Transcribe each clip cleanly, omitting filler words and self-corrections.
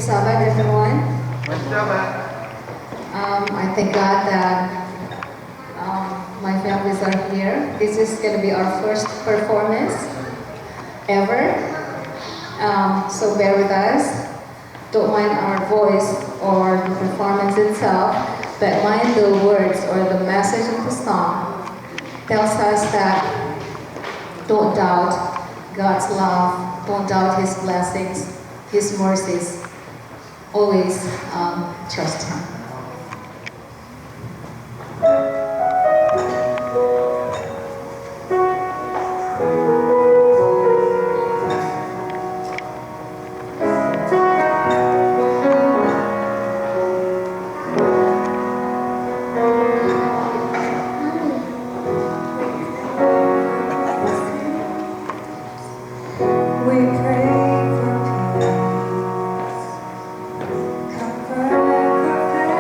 Sabbath, everyone. I thank God that my families are here. This is going to be our first performance ever. So bear with us. Don't mind our voice or the performance itself, but mind the words or the message of the song tells us that don't doubt God's love, don't doubt His blessings, His mercies. Always trust Him. We pray for peace, comfort for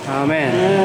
Amen.